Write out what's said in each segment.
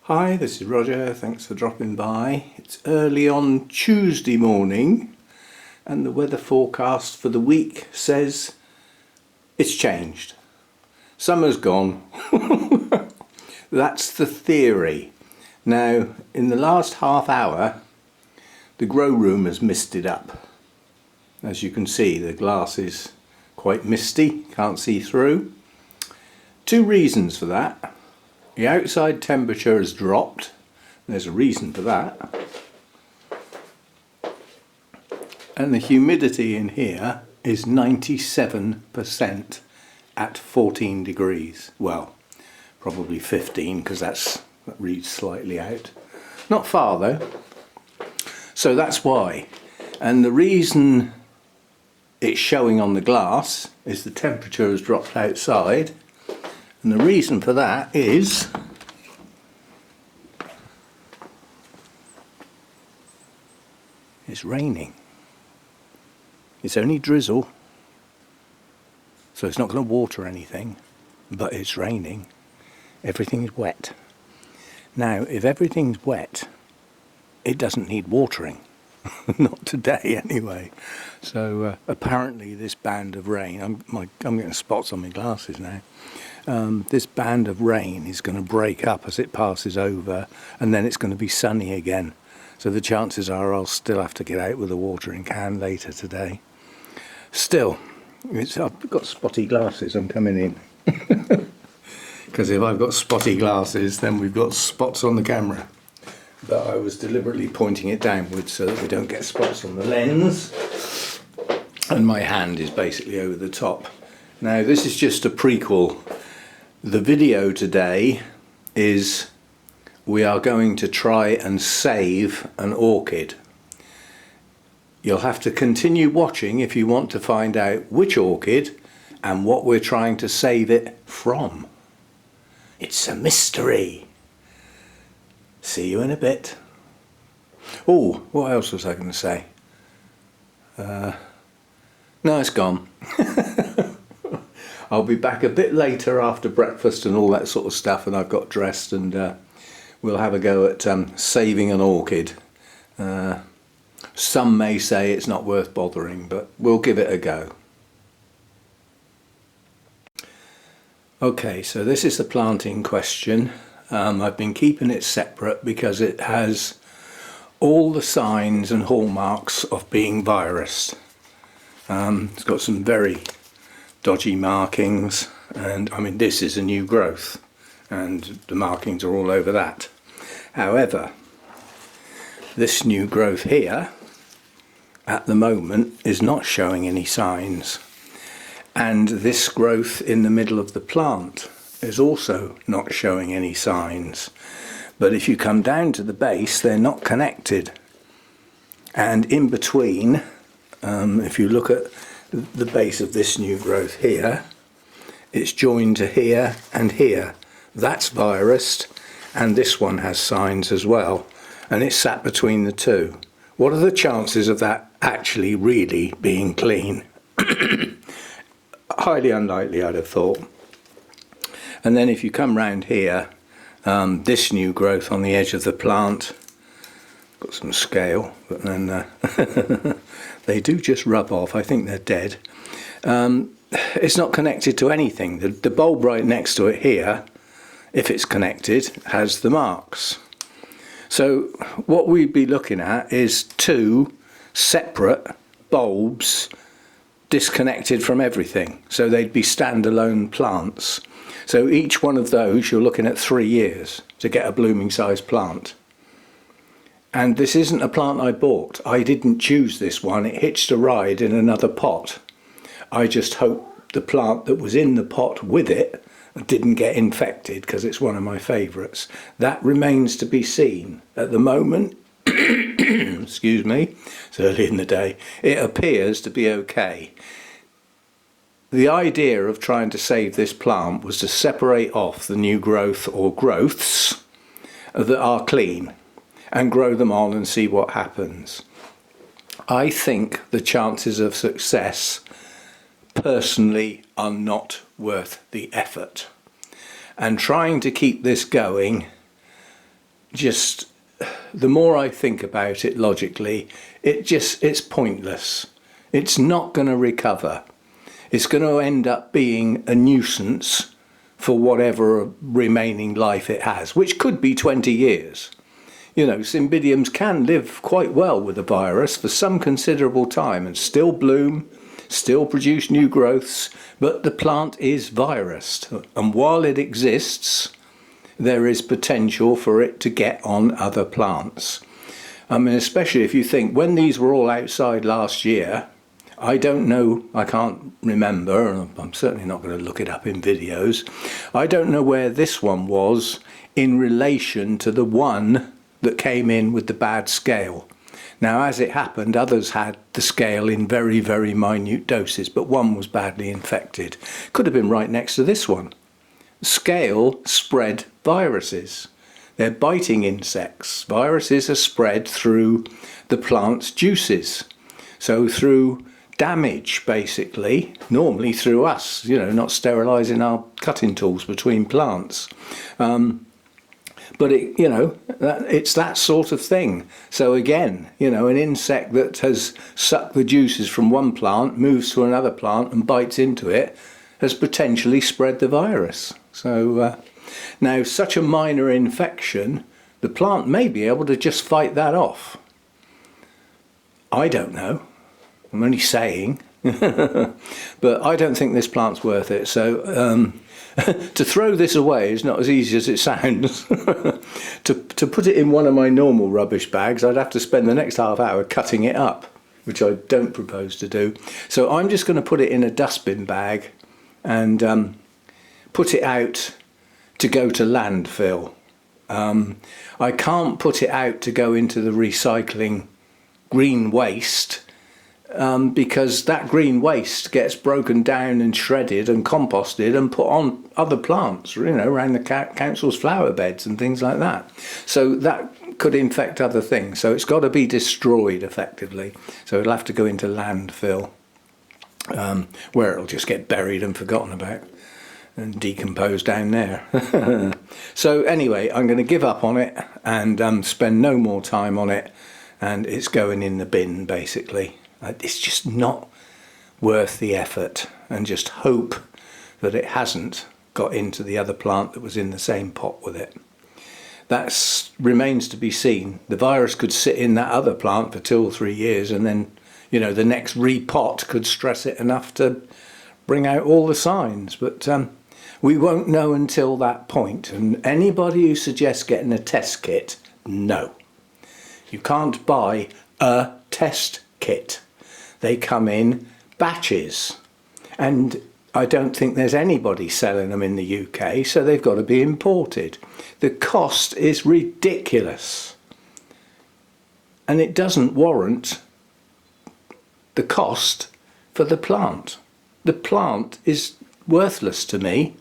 Hi, this is Roger. Thanks for dropping by. It's early on Tuesday morning and the weather forecast for the week says it's changed. Summer's gone. That's the theory. Now, in the last half hour, the grow room has misted up. As you can see, the glass is quite misty, can't see through. Two reasons for that. The outside temperature has dropped. There's a reason for that. And the humidity in here is 97% at 14 degrees. Well, probably 15 because that reads slightly out. Not far though. So that's why. And the reason it's showing on the glass is the temperature has dropped outside. And the reason for that is it's raining. It's only drizzle, so it's not going to water anything, but it's raining. Everything is wet. Now, if everything's wet, it doesn't need watering. Not today anyway. So apparently this band of rain, I'm getting spots on my glasses now. This band of rain is going to break up as it passes over, and then it's going to be sunny again. So the chances are I'll still have to get out with a watering can later today. Still, I've got spotty glasses, I'm coming in. Because if I've got spotty glasses, then we've got spots on the camera. But I was deliberately pointing it downwards so that we don't get spots on the lens. And my hand is basically over the top. Now, this is just a prequel. The video today is we are going to try and save an orchid. You'll have to continue watching if you want to find out which orchid and what we're trying to save it from. It's a mystery. See you in a bit. Oh, what else was I going to say? No, it's gone. I'll be back a bit later after breakfast and all that sort of stuff, and I've got dressed, and we'll have a go at saving an orchid. Some may say it's not worth bothering, but we'll give it a go. Okay, so this is the plant in question. I've been keeping it separate because it has all the signs and hallmarks of being virused. It's got some very dodgy markings, and I mean this is a new growth and the markings are all over that. However, this new growth here at the moment is not showing any signs, and this growth in the middle of the plant is also not showing any signs. But if you come down to the base, they're not connected, and in between, if you look at the base of this new growth here, it's joined to here and here. That's virused, and this one has signs as well, and it's sat between the two. What are the chances of that actually really being clean? Highly unlikely, I'd have thought. And then if you come round here, this new growth on the edge of the plant, got some scale, but then they do just rub off. I think they're dead. It's not connected to anything. The bulb right next to it here, if it's connected, has the marks. So what we'd be looking at is two separate bulbs disconnected from everything. So they'd be standalone plants. So each one of those, you're looking at 3 years to get a blooming sized plant. And this isn't a plant I bought. I didn't choose this one. It hitched a ride in another pot. I just hope the plant that was in the pot with it didn't get infected, because it's one of my favourites. That remains to be seen. At the moment, excuse me, it's early in the day, it appears to be okay. The idea of trying to save this plant was to separate off the new growth or growths that are clean and grow them on and see what happens. I think the chances of success personally are not worth the effort. And trying to keep this going just, the more I think about it logically, it's pointless. It's not going to recover. It's going to end up being a nuisance for whatever remaining life it has, which could be 20 years. You know, cymbidiums can live quite well with a virus for some considerable time and still bloom, still produce new growths, but the plant is virused. And while it exists, there is potential for it to get on other plants. I mean, especially if you think when these were all outside last year, I don't know, I can't remember, and I'm certainly not going to look it up in videos. I don't know where this one was in relation to the one that came in with the bad scale. Now, as it happened, others had the scale in very, very minute doses, but one was badly infected. Could have been right next to this one. Scale spread viruses. They're biting insects. Viruses are spread through the plant's juices. So through damage, basically, normally through us, you know, not sterilising our cutting tools between plants. But it, you know, it's that sort of thing. So again, you know, an insect that has sucked the juices from one plant, moves to another plant and bites into it, has potentially spread the virus. So now, such a minor infection, the plant may be able to just fight that off. I don't know. I'm only saying. But I don't think this plant's worth it. So to throw this away is not as easy as it sounds. To put it in one of my normal rubbish bags, I'd have to spend the next half hour cutting it up, which I don't propose to do. So I'm just going to put it in a dustbin bag and put it out to go to landfill. I can't put it out to go into the recycling green waste because that green waste gets broken down and shredded and composted and put on other plants, you know, around the council's flower beds and things like that. So that could infect other things. So it's got to be destroyed effectively. So it'll have to go into landfill, where it'll just get buried and forgotten about and decompose down there. So anyway, I'm going to give up on it and spend no more time on it, and it's going in the bin basically. It's just not worth the effort, and just hope that it hasn't got into the other plant that was in the same pot with it. That remains to be seen. The virus could sit in that other plant for 2 or 3 years, and then, you know, the next repot could stress it enough to bring out all the signs. But we won't know until that point. And anybody who suggests getting a test kit, no. You can't buy a test kit. They come in batches. And I don't think there's anybody selling them in the UK, so they've got to be imported. The cost is ridiculous. And it doesn't warrant the cost for the plant. The plant is worthless to me.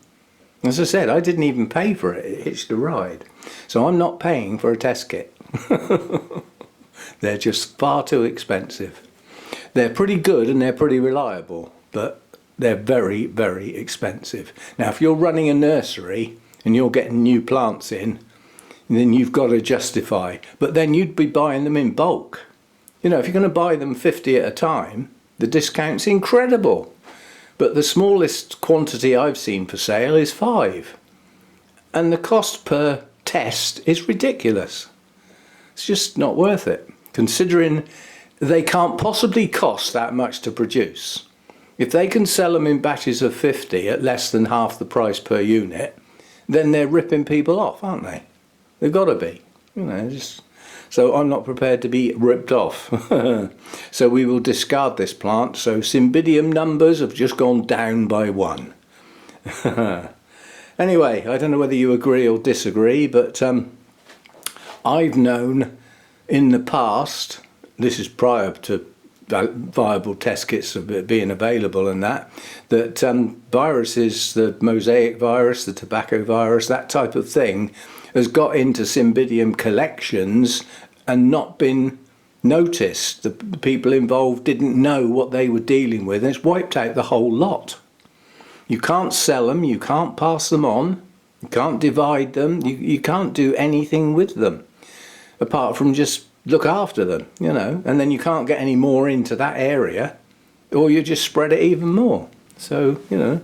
As I said, I didn't even pay for it. It hitched a ride. So I'm not paying for a test kit. They're just far too expensive. They're pretty good and they're pretty reliable, but they're very, very expensive. Now, if you're running a nursery and you're getting new plants in, then you've got to justify. But then you'd be buying them in bulk. You know, if you're going to buy them 50 at a time, the discount's incredible. But the smallest quantity I've seen for sale is 5. And the cost per test is ridiculous. It's just not worth it, considering they can't possibly cost that much to produce. If they can sell them in batches of 50 at less than half the price per unit, then they're ripping people off, aren't they? They've got to be. You know, so I'm not prepared to be ripped off. So we will discard this plant. So cymbidium numbers have just gone down by 1. Anyway, I don't know whether you agree or disagree, but I've known in the past, this is prior to viable test kits being available and that viruses, the mosaic virus, the tobacco virus, that type of thing, has got into cymbidium collections and not been noticed. The people involved didn't know what they were dealing with, and it's wiped out the whole lot. You can't sell them, you can't pass them on, You can't divide them. You can't do anything with them apart from just look after them, you know, and then you can't get any more into that area, or you just spread it even more. So, you know,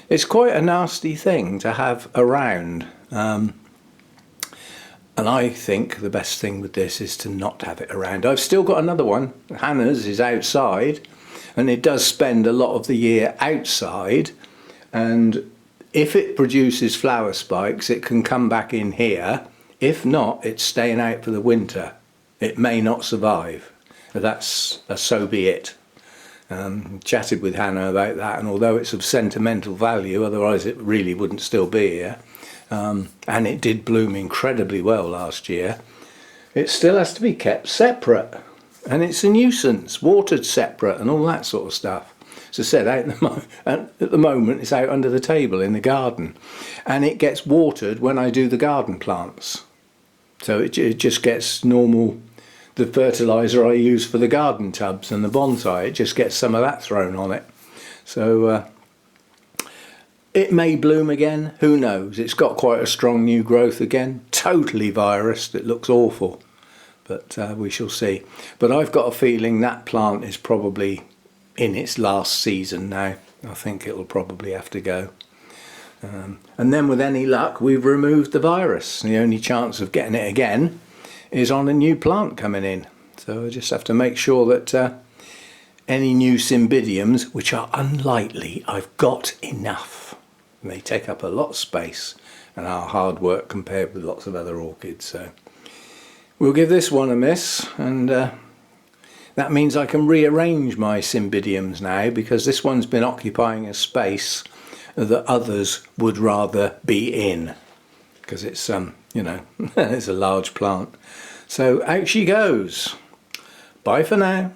it's quite a nasty thing to have around. And I think the best thing with this is to not have it around. I've still got another one. Hannah's is outside, and it does spend a lot of the year outside, and if it produces flower spikes it can come back in here. If not, it's staying out for the winter. It may not survive. That's so be it. Chatted with Hannah about that, and although it's of sentimental value, otherwise it really wouldn't still be here, and it did bloom incredibly well last year, it still has to be kept separate, and it's a nuisance, watered separate and all that sort of stuff. As I said, at the moment it's out under the table in the garden, and it gets watered when I do the garden plants. So it just gets normal, the fertiliser I use for the garden tubs and the bonsai, it just gets some of that thrown on it. So it may bloom again, who knows. It's got quite a strong new growth again, totally virused, it looks awful, but we shall see. But I've got a feeling that plant is probably in its last season now. I think it'll probably have to go. And then with any luck we've removed the virus. The only chance of getting it again is on a new plant coming in. So I just have to make sure that any new cymbidiums, which are unlikely, I've got enough. They take up a lot of space and are hard work compared with lots of other orchids. So we'll give this one a miss, and that means I can rearrange my cymbidiums now, because this one's been occupying a space that others would rather be in, because it's you know, it's a large plant. So out she goes. Bye for now.